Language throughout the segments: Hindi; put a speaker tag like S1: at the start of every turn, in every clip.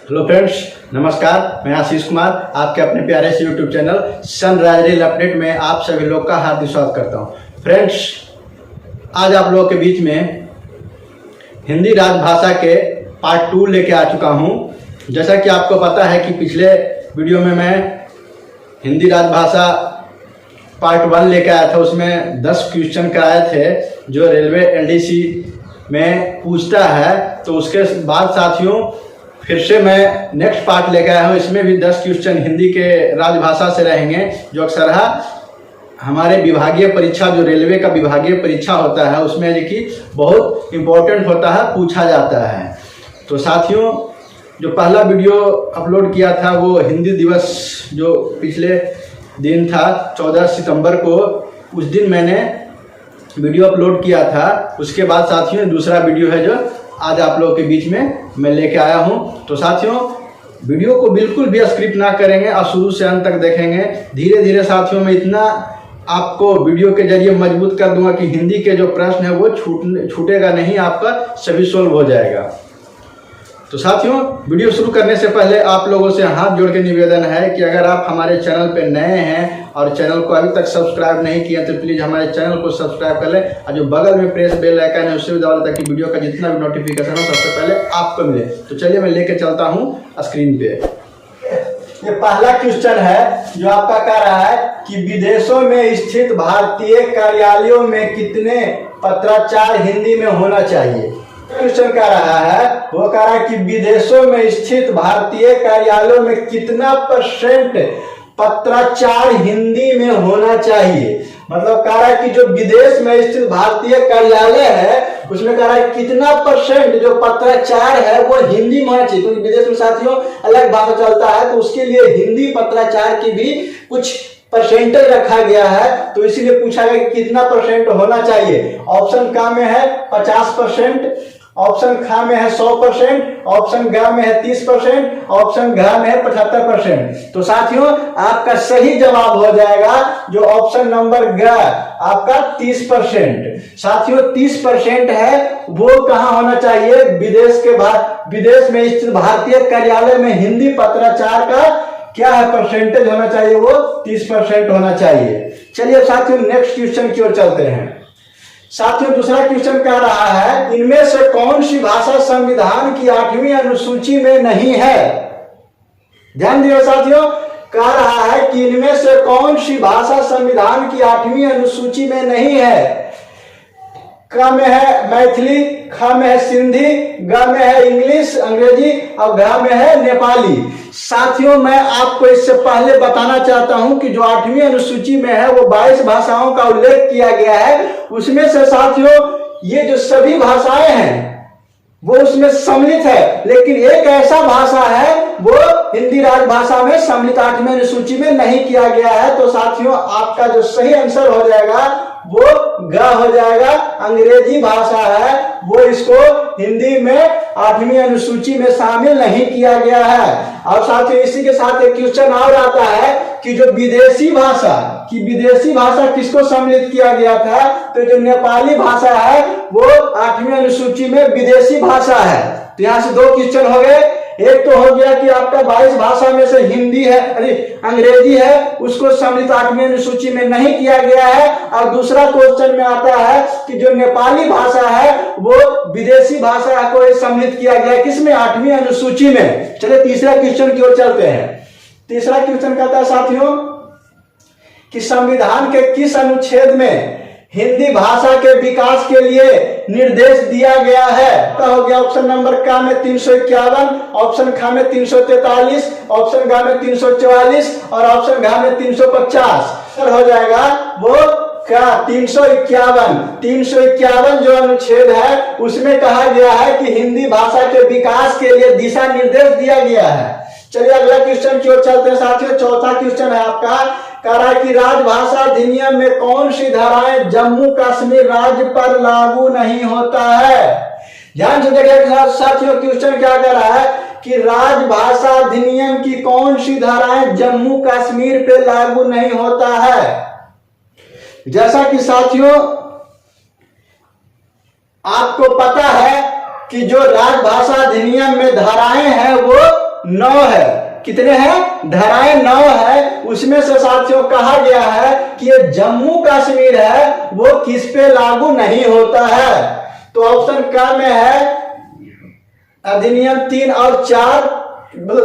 S1: हेलो फ्रेंड्स, नमस्कार। मैं आशीष कुमार आपके अपने प्यारे से YouTube channel sunrise reel update में आप सभी लोग का हार्दिक स्वागत करता हूं। फ्रेंड्स, आज आप लोगों के बीच में हिंदी राजभाषा के पार्ट 2 लेके आ चुका हूं। जैसा कि आपको पता है कि पिछले वीडियो में मैं हिंदी राजभाषा पार्ट 1 लेके आया था। उसमें 10 क्वेश्चन कराए थे जो रेलवे एलडीसी में पूछता है। तो उसके बाद साथियों फिर से मैं नेक्स्ट पार्ट लेकर आया हूँ। इसमें भी 10 क्वेश्चन हिंदी के राजभाषा से रहेंगे जो अक्सर हमारे विभागीय परीक्षा, जो रेलवे का विभागीय परीक्षा होता है, उसमें देखिए बहुत इम्पोर्टेंट होता है, पूछा जाता है। तो साथियों, जो पहला वीडियो अपलोड किया था वो हिंदी दिवस जो पिछले दिन था 14 सितंबर को, उस दिन मैंने वीडियो अपलोड किया था। उसके बाद साथियों दूसरा वीडियो है जो आज आप लोगों के बीच में मैं लेके आया हूं। तो साथियों, वीडियो को बिल्कुल भी स्क्रिप्ट ना करेंगे और शुरू से अंत तक देखेंगे। धीरे धीरे साथियों मैं इतना आपको वीडियो के जरिए मजबूत कर दूंगा कि हिंदी के जो प्रश्न है वो छूटेगा नहीं, आपका सभी सोल्व हो जाएगा। तो साथियों, वीडियो शुरू करने से पहले आप लोगों से हाथ जोड़ के निवेदन है कि अगर आप हमारे चैनल पे नए हैं और चैनल को अभी तक सब्सक्राइब नहीं किया तो प्लीज़ हमारे चैनल को सब्सक्राइब कर लें और जो बगल में प्रेस बेल आइकन है उससे भी दबा लें ताकि वीडियो का जितना भी नोटिफिकेशन हो सबसे पहले आपको मिले। तो चलिए मैं लेके चलता हूँ स्क्रीन पे। ये पहला क्वेश्चन है जो आपका कह रहा है कि विदेशों में स्थित भारतीय कार्यालयों में कितने पत्राचार हिंदी में होना चाहिए। क्वेश्चन कह रहा है, वो कह रहा है कि विदेशों में स्थित भारतीय कार्यालयों में कितना % पत्राचार हिंदी में होना चाहिए। मतलब कह रहा है कि जो विदेश में स्थित भारतीय कार्यालय है उसमें कह रहा है कितना % जो पत्राचार है वो हिंदी में होना चाहिए। क्योंकि विदेश में साथियों अलग भाषा चलता है तो उसके लिए हिंदी पत्राचार की भी कुछ परसेंटेज रखा गया है। तो इसीलिए पूछा गया कि कितना % होना चाहिए। ऑप्शन का में है 50%, ऑप्शन खा में है 100%, ऑप्शन ग में है 30%, ऑप्शन घ में है 75%। तो साथियों आपका सही जवाब हो जाएगा जो ऑप्शन नंबर ग, आपका 30%। साथियों 30% है वो कहाँ होना चाहिए, विदेश में स्थित भारतीय कार्यालय में हिंदी पत्राचार का क्या है परसेंटेज होना चाहिए, वो 30% होना चाहिए। चलिए साथियों नेक्स्ट क्वेश्चन की ओर चलते हैं। साथियों दूसरा क्वेश्चन कह रहा है, इनमें से कौन सी भाषा संविधान की 8वीं अनुसूची में नहीं है। ध्यान दियो साथियों, कह रहा है कि इनमें से कौन सी भाषा संविधान की 8वीं अनुसूची में नहीं है। क में है मैथिली, ख में है सिंधी, ग में है इंग्लिश अंग्रेजी और घ में है नेपाली। साथियों मैं आपको इससे पहले बताना चाहता हूं कि जो 8वीं अनुसूची में है वो 22 भाषाओं का उल्लेख किया गया है। उसमें से साथियों ये जो सभी भाषाएं हैं वो उसमें सम्मिलित है, लेकिन एक ऐसा भाषा है वो हिंदी राजभाषा में सम्मिलित 8वीं अनुसूची में नहीं किया गया है। तो साथियों आपका जो सही आंसर हो जाएगा वो ग हो जाएगा। अंग्रेजी भाषा है वो इसको हिंदी में 8वीं अनुसूची में शामिल नहीं किया गया है। और साथियों इसी के साथ एक क्वेश्चन और आता है कि जो विदेशी भाषा किसको सम्मिलित किया गया था। तो जो नेपाली भाषा है वो 8वीं अनुसूची में विदेशी भाषा है। तो यहाँ से 2 क्वेश्चन हो गए। एक तो हो गया कि आपका 22 भाषा में से हिंदी है, अंग्रेजी है, उसको सम्मिलित 8वीं अनुसूची में नहीं किया गया है। और दूसरा क्वेश्चन में आता है कि जो नेपाली भाषा है वो विदेशी भाषा को सम्मिलित किया गया किसमें, 8वीं अनुसूची में। चलिए तीसरा क्वेश्चन की ओर चलते हैं। तीसरा क्वेश्चन कहता है साथियों कि संविधान के किस अनुच्छेद में हिंदी भाषा के विकास के लिए निर्देश दिया गया है। तो हो गया ऑप्शन नंबर का में 351, ऑप्शन खा में 343, ऑप्शन ग में 344 और ऑप्शन घ में 350। हो जाएगा वो क्या 351 जो अनुच्छेद है उसमें कहा गया है कि हिंदी भाषा के विकास के लिए दिशा निर्देश दिया गया है। चलिए अगला क्वेश्चन की ओर चलते हैं साथियों। चौथा क्वेश्चन है आपका, कह रहा है कि राजभाषा अधिनियम में कौन सी धाराएं जम्मू कश्मीर राज्य पर लागू नहीं होता है। ध्यान से देखिए साथियों, क्वेश्चन क्या कह रहा है कि राजभाषा अधिनियम की कौन सी धाराएं जम्मू कश्मीर पे लागू नहीं होता है। जैसा कि साथियों आपको पता है कि जो राजभाषा अधिनियम में धाराएं हैं वो 9 है। कितने हैं? धाराएं 9 है। उसमें से साथियों कहा गया है कि ये जम्मू कश्मीर है वो किस पे लागू नहीं होता है। तो ऑप्शन क में है अधिनियम 3 और 4,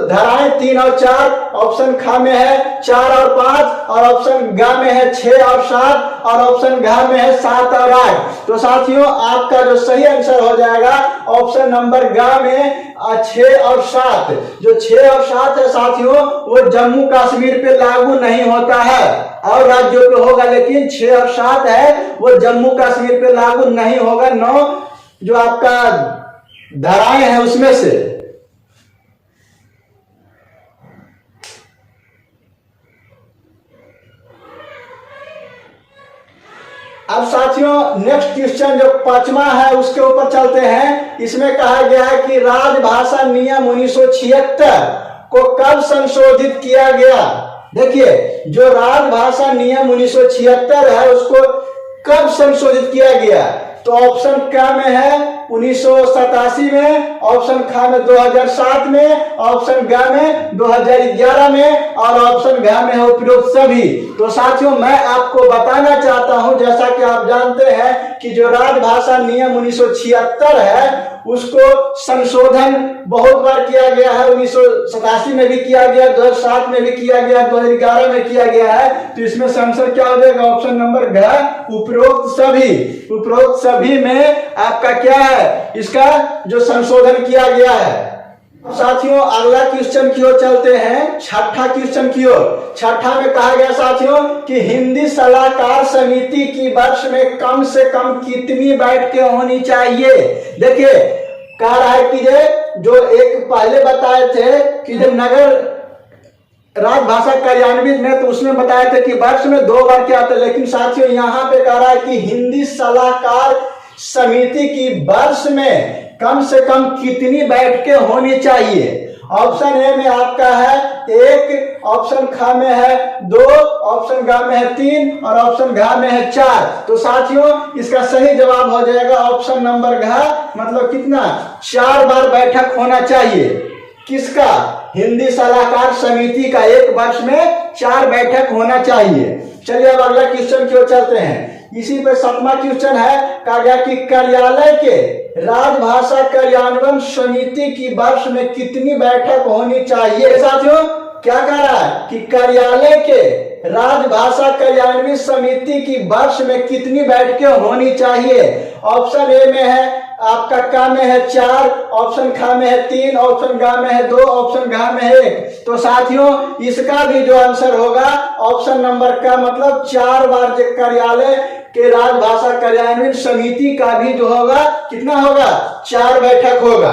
S1: धाराएं 3 और 4, ऑप्शन ख में है 4 और 5, और ऑप्शन ग में है 6 और 7, और ऑप्शन घ में है 7 और 8। तो साथियों आपका जो सही आंसर हो जाएगा ऑप्शन नंबर ग में 6 और 7। जो 6 और 7 है साथियों वो जम्मू कश्मीर पे लागू नहीं होता है, और राज्यों पे होगा, लेकिन 6 और 7 है वो जम्मू कश्मीर पे लागू नहीं होगा। 9 जो आपका धाराएं हैं उसमें से। अब साथियों नेक्स्ट क्वेश्चन जो 5वां है उसके ऊपर चलते हैं। इसमें कहा गया है कि राजभाषा नियम 1976 को कब संशोधित किया गया। देखिए जो राजभाषा नियम 1976 है उसको कब संशोधित किया गया। तो ऑप्शन क में है 1987 में, ऑप्शन ख में 2007 में, ऑप्शन ग में 2011 में, और ऑप्शन घ में है उपरोक्त सभी। तो साथियों मैं आपको बताना चाहता हूं, जैसा कि आप जानते हैं कि जो राजभाषा नियम 1976 है उसको संशोधन बहुत बार किया गया है। 1987 में भी किया गया, 2007 में भी किया गया, 2011 में किया गया है। तो इसमें आंसर क्या हो जाएगा? ऑप्शन नंबर घ उपरोक्त सभी। उपरोक्त सभी में आपका क्या है? इसका जो संशोधन किया गया है। साथियों अगला क्वेश्चन की ओर चलते हैं, छठा क्वेश्चन की ओर। छठा में कहा गया साथियों कि हिंदी सलाहकार समिति की वर्ष में कम से कम कितनी बैठकें होनी चाहिए। देखिए कह रहा है कि जो एक पहले बताए थे कि जब नगर राजभाषा कार्यान्वित में तो उसमें बताया था कि वर्ष में 2 बार क्या आता है, लेकिन साथियों यहाँ पे कह रहा है कि हिंदी सलाहकार समिति की वर्ष में कम से कम कितनी बैठकें होनी चाहिए। ऑप्शन ए में आपका है 1, ऑप्शन ख में है 2, ऑप्शन ग में है 3, और ऑप्शन घ में है 4। तो साथियों इसका सही जवाब हो जाएगा ऑप्शन नंबर घ, मतलब कितना? 4 बार बैठक होना चाहिए। किसका? हिंदी सलाहकार समिति का एक वर्ष में 4 बैठक होना चाहिए। चलिए अब अगला क्वेश्चन की ओर चलते हैं। इसी पे 7वां क्वेश्चन है, कहा गया कि कार्यालय के राजभाषा कार्यान्वयन समिति की वर्ष में कितनी बैठक होनी चाहिए। साथियों क्या कह रहा है कि कार्यालय के राजभाषा कार्यान्वयन समिति की वर्ष में कितनी बैठकें होनी चाहिए। ऑप्शन ए में है आपका क में है 4, ऑप्शन ख में है 3, ऑप्शन ग में है 2, ऑप्शन घ में है 1। तो साथियों इसका भी जो आंसर होगा ऑप्शन नंबर का, मतलब 4 बार जो कार्यालय के राजभाषा कार्यान्वयन समिति का भी जो होगा कितना होगा? 4 बैठक होगा।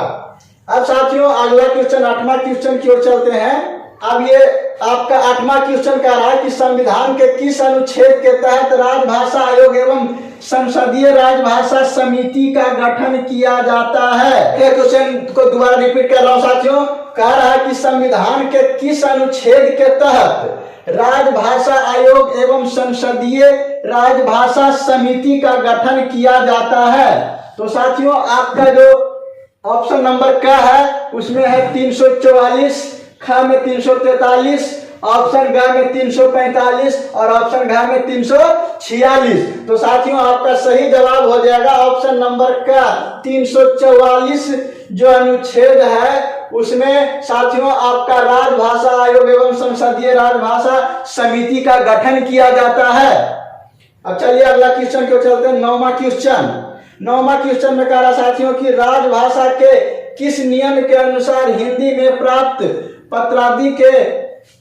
S1: अब साथियों अगला क्वेश्चन 8वां क्वेश्चन की ओर चलते हैं। अब ये आपका 8वां क्वेश्चन कह रहा है कि संविधान के किस अनुच्छेद के तहत राजभाषा आयोग एवं संसदीय राजभाषा समिति का गठन किया जाता है। क्वेश्चन को दोबारा रिपीट कर रहा हूं साथियों। कह रहा है कि संविधान के किस अनुच्छेद के तहत राजभाषा आयोग एवं संसदीय राजभाषा समिति का गठन किया जाता है। तो साथियों आपका जो ऑप्शन नंबर का है उसमें है 344, ख में 343, ऑप्शन ग में 345, और ऑप्शन घ में 346। तो साथियों आपका सही जवाब हो जाएगा ऑप्शन नंबर का 344 जो अनुच्छेद है उसमें साथियों आपका राजभाषा आयोग एवं संसदीय राजभाषा समिति का गठन किया जाता है। अब चलिए अगला क्वेश्चन क्यों चलते हैं। 9वां क्वेश्चन में कह रहा साथियों कि राजभाषा के किस नियम के अनुसार हिंदी में प्राप्त पत्रादि के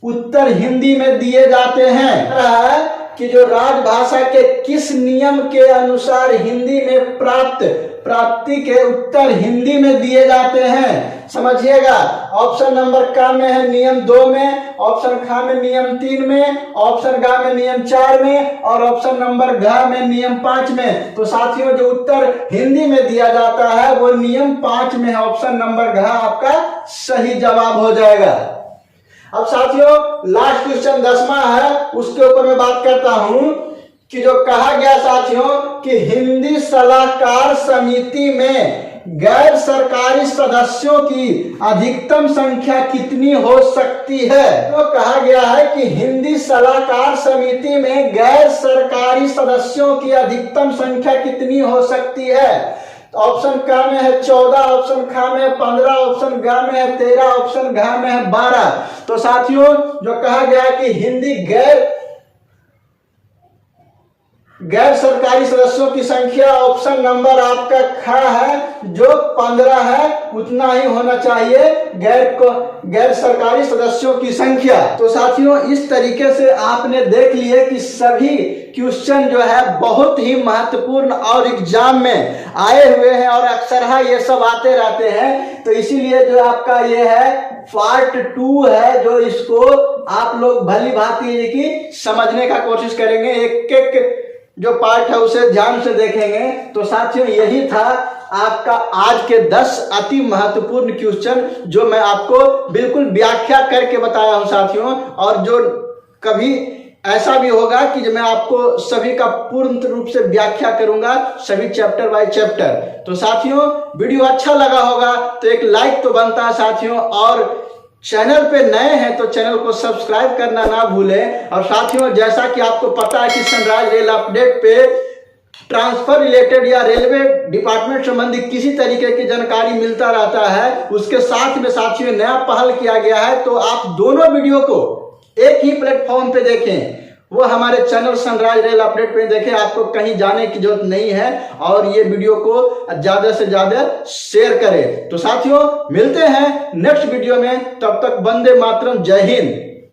S1: उत्तर हिंदी में दिए जाते हैं। कि जो राजभाषा के किस नियम के अनुसार हिंदी में प्राप्ति के उत्तर हिंदी में दिए जाते हैं, समझिएगा। ऑप्शन नंबर क में है नियम 2 में, ऑप्शन ख में नियम 3 में, ऑप्शन ग में नियम 4 में, और ऑप्शन नंबर घ में नियम 5 में। तो साथियों जो उत्तर हिंदी में दिया जाता है वो नियम 5 में है। ऑप्शन नंबर घ आपका सही जवाब हो जाएगा। अब साथियों लास्ट क्वेश्चन 10वां है, उसके ऊपर मैं बात करता हूं कि जो कहा गया साथियों कि हिंदी सलाहकार समिति में गैर सरकारी सदस्यों की अधिकतम संख्या कितनी हो सकती है? तो कहा गया है कि हिंदी सलाहकार समिति में गैर सरकारी सदस्यों की अधिकतम संख्या कितनी हो सकती है? ऑप्शन क में है 14, ऑप्शन ख में है 15, ऑप्शन ग में है 13, ऑप्शन घ में है 12। तो साथियों जो कहा गया है कि हिंदी गैर सरकारी सदस्यों की संख्या, ऑप्शन नंबर आपका ख है जो 15 है, उतना ही होना चाहिए गैर सरकारी सदस्यों की संख्या। तो साथियों इस तरीके से आपने देख लिए कि सभी क्वेश्चन जो है बहुत ही महत्वपूर्ण और एग्जाम में आए हुए हैं और अक्सर ये सब आते रहते हैं। तो इसीलिए जो आपका ये है पार्ट 2 है, जो इसको आप लोग भली भांति की समझने का कोशिश करेंगे, एक एक जो पार्ट है उसे ध्यान से देखेंगे। तो साथियों यही था आपका आज के 10 अति महत्वपूर्ण क्वेश्चन जो मैं आपको बिल्कुल व्याख्या करके बताया हूं साथियों। और जो कभी ऐसा भी होगा कि मैं आपको सभी का पूर्ण रूप से व्याख्या करूंगा, सभी चैप्टर बाय चैप्टर। तो साथियों वीडियो अच्छा लगा होगा तो एक लाइक तो बनता है साथियों, और चैनल पे नए हैं तो चैनल को सब्सक्राइब करना ना भूलें। और साथियों जैसा कि आपको पता है कि सनराइज रेल अपडेट पे ट्रांसफर रिलेटेड या रेलवे डिपार्टमेंट संबंधी किसी तरीके की जानकारी मिलता रहता है, उसके साथ में साथियों नया पहल किया गया है। तो आप दोनों वीडियो को एक ही प्लेटफॉर्म पे देखें, वो हमारे चैनल सनराइज रेल अपडेट पे देखें, आपको कहीं जाने की जरूरत नहीं है। और ये वीडियो को ज्यादा से ज्यादा शेयर करें। तो साथियों मिलते हैं नेक्स्ट वीडियो में, तब तक वंदे मातरम, जय हिंद।